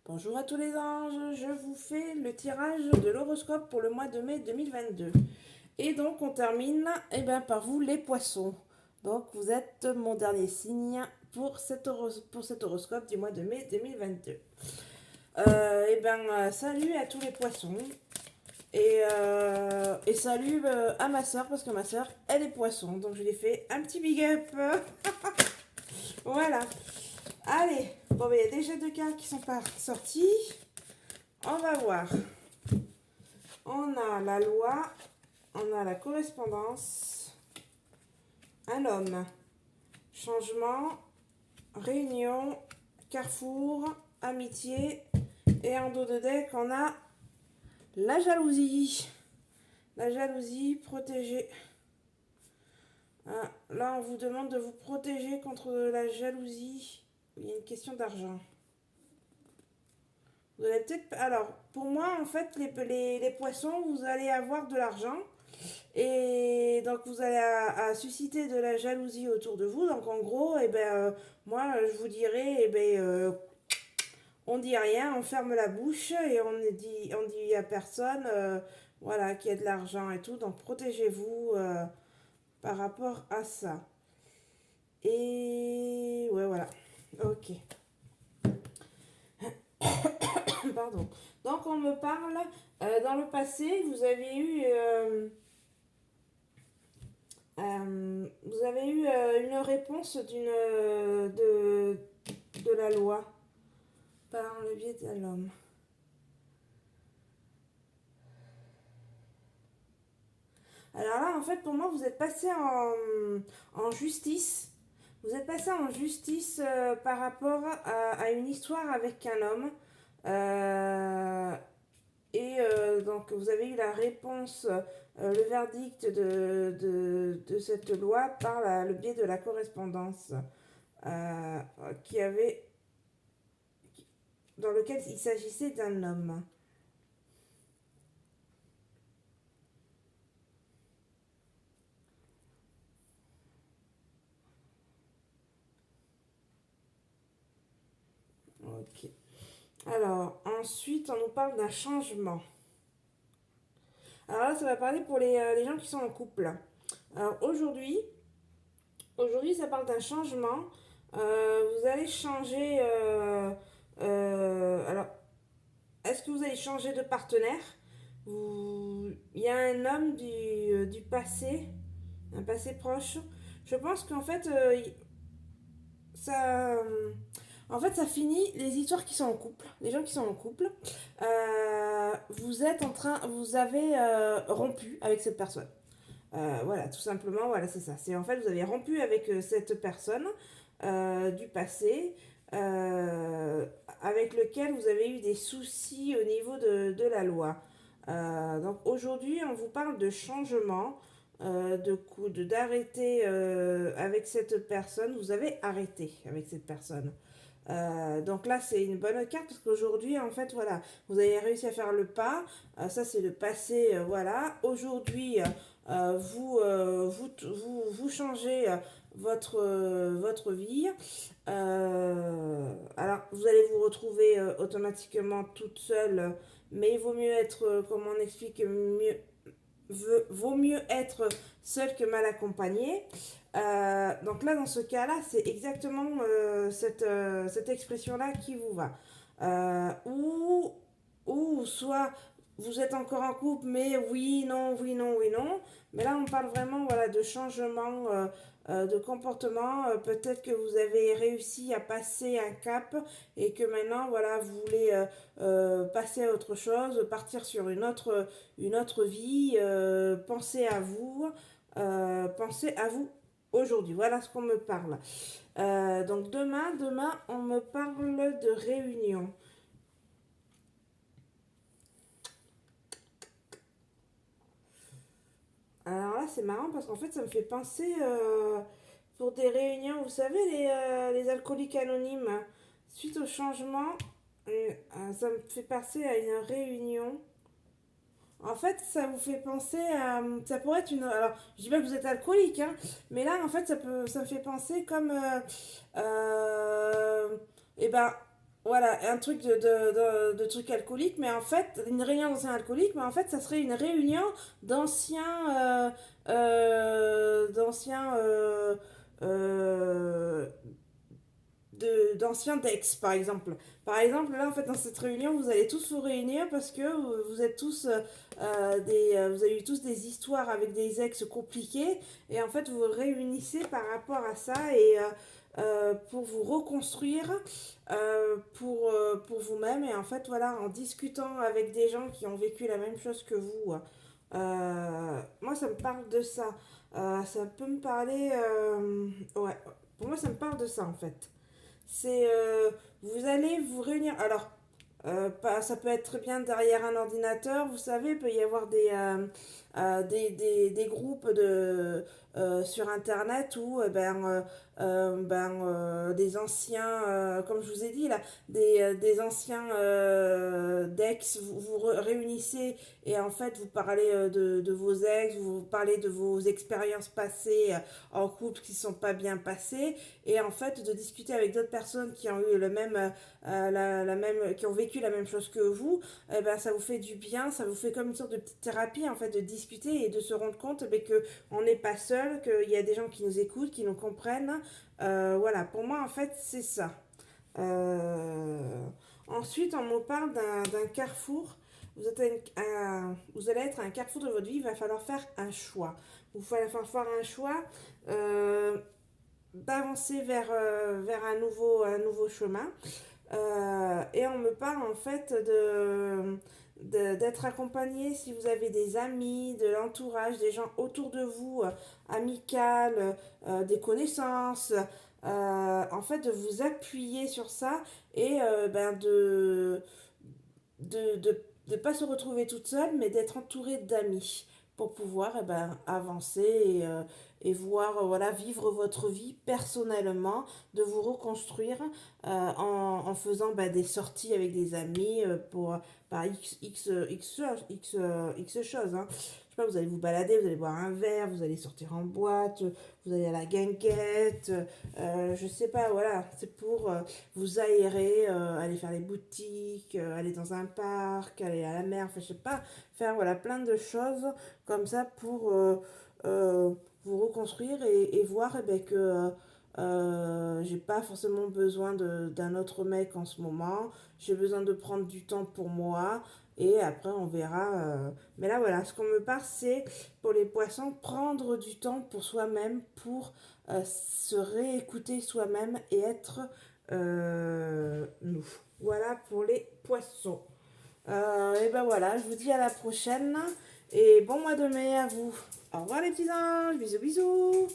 Bonjour à tous les anges, je vous fais le tirage de l'horoscope pour le mois de mai 2022. Et donc on termine par vous les poissons. Donc vous êtes mon dernier signe pour cet horoscope du mois de mai 2022. Salut à tous les poissons. Et salut à ma soeur parce que ma soeur elle est poisson. Donc je lui ai fait un petit big up. Voilà. Allez, bon, il y a déjà deux cartes qui sont pas sorties. On va voir. On a la loi, on a la correspondance, un homme, changement, réunion, carrefour, amitié. Et en dos de deck, on a la jalousie. La jalousie, protéger. Ah, là, on vous demande de vous protéger contre la jalousie. Il y a une question d'argent. Vous allez peut-être. Alors, pour moi, en fait, les poissons, vous allez avoir de l'argent. Et donc, vous allez à susciter de la jalousie autour de vous. Donc, en gros, moi, je vous dirais, on dit rien, on ferme la bouche et on dit à personne, voilà, qu'il y a de l'argent et tout. Donc, protégez-vous par rapport à ça. Et ouais, voilà. Ok. Pardon. Donc, on me parle, dans le passé, vous avez eu une réponse de la loi par le biais de l'homme. Alors là, en fait, pour moi, vous êtes passé en justice. Vous êtes passé en justice par rapport à une histoire avec un homme. Euh, donc, vous avez eu la réponse, le verdict de cette loi par le biais de la correspondance euh, qui avait, dans lequel il s'agissait d'un homme. Ok. Alors, ensuite, on nous parle d'un changement. Alors là, ça va parler pour les gens qui sont en couple. Alors aujourd'hui, ça parle d'un changement. Vous allez changer. Alors, est-ce que vous allez changer de partenaire? Il y a un homme du passé, un passé proche. Je pense qu'en fait, ça, ça finit les histoires qui sont en couple, les gens qui sont en couple. Vous avez rompu avec cette personne. Voilà, tout simplement, voilà, c'est ça. C'est en fait, vous avez rompu avec cette personne du passé, euh, avec lequel vous avez eu des soucis au niveau de la loi. Donc aujourd'hui, on vous parle de changement, d'arrêter avec cette personne. Vous avez arrêté avec cette personne. Donc là, c'est une bonne carte parce qu'aujourd'hui, en fait, voilà, vous avez réussi à faire le pas. Ça, c'est le passé, voilà. Aujourd'hui, vous changez votre vie. Alors, vous allez vous retrouver automatiquement toute seule, mais il vaut mieux être, comme on explique, vaut mieux être seul que mal accompagné. Donc là, dans ce cas-là, c'est exactement cette expression-là qui vous va. Ou soit vous êtes encore en couple, mais oui, non, oui, non, oui, non. Mais là, on parle vraiment voilà, de changement de comportement. Peut-être que vous avez réussi à passer un cap et que maintenant, voilà, vous voulez passer à autre chose, partir sur une autre vie, pensez à vous aujourd'hui. Voilà ce qu'on me parle. Donc demain, on me parle de réunion. Alors là, c'est marrant parce qu'en fait, ça me fait penser pour des réunions, vous savez, les alcooliques anonymes, suite au changement, ça me fait penser à une réunion. En fait, ça vous fait penser à. Ça pourrait être une. Alors, je dis pas que vous êtes alcoolique, hein, mais là, en fait, ça me fait penser comme. Euh, eh ben, voilà, un truc de truc alcoolique, mais en fait, une réunion d'anciens alcooliques, mais en fait, ça serait une réunion d'anciens, d'anciens, euh, d'anciens Dex, par exemple. Par exemple, là, en fait, dans cette réunion, vous allez tous vous réunir parce que vous êtes tous vous avez eu tous des histoires avec des ex compliqués et en fait, vous vous réunissez par rapport à ça et pour vous reconstruire pour vous-même et en fait, voilà, en discutant avec des gens qui ont vécu la même chose que vous. Moi, ça me parle de ça. Ça peut me parler. Ouais, pour moi, ça me parle de ça en fait. C'est vous allez vous réunir. Alors, ça peut être très bien derrière un ordinateur. Vous savez, il peut y avoir des groupes sur Internet où des anciens, comme je vous ai dit là, des anciens d'ex, vous réunissez et en fait vous parlez de vos ex, vous parlez de vos expériences passées en couple qui ne sont pas bien passées et en fait de discuter avec d'autres personnes qui ont eu le même la même, qui ont vécu la même chose que vous, eh ben, ça vous fait du bien, ça vous fait comme une sorte de petite thérapie en fait de discuter et de se rendre compte que on n'est pas seul, qu'il y a des gens qui nous écoutent, qui nous comprennent. Voilà, pour moi en fait c'est ça. Euh, Ensuite, on me parle d'un carrefour. Vous allez être à un carrefour de votre vie, il va falloir faire un choix. Il va falloir faire un choix d'avancer vers un nouveau chemin. Et on me parle en fait d'être accompagné si vous avez des amis, de l'entourage, des gens autour de vous, amicales, des connaissances, en fait de vous appuyer sur ça et de pas se retrouver toute seule, mais d'être entourée d'amis pour pouvoir avancer et voir, voilà, vivre votre vie personnellement, de vous reconstruire en faisant des sorties avec des amis pour par X choses. Hein. Je sais pas, vous allez vous balader, vous allez boire un verre, vous allez sortir en boîte, vous allez à la guinguette, je sais pas, voilà, c'est pour vous aérer, aller faire les boutiques, aller dans un parc, aller à la mer, enfin je sais pas, faire voilà plein de choses comme ça pour vous reconstruire et voir que j'ai pas forcément besoin d'un autre mec en ce moment, j'ai besoin de prendre du temps pour moi et après on verra. Mais là voilà, ce qu'on me parle c'est pour les poissons, prendre du temps pour soi-même, pour se réécouter soi-même et être nous. Voilà pour les poissons. Et ben voilà, je vous dis à la prochaine et bon mois de mai à vous. Au revoir les petits anges, bisous bisous.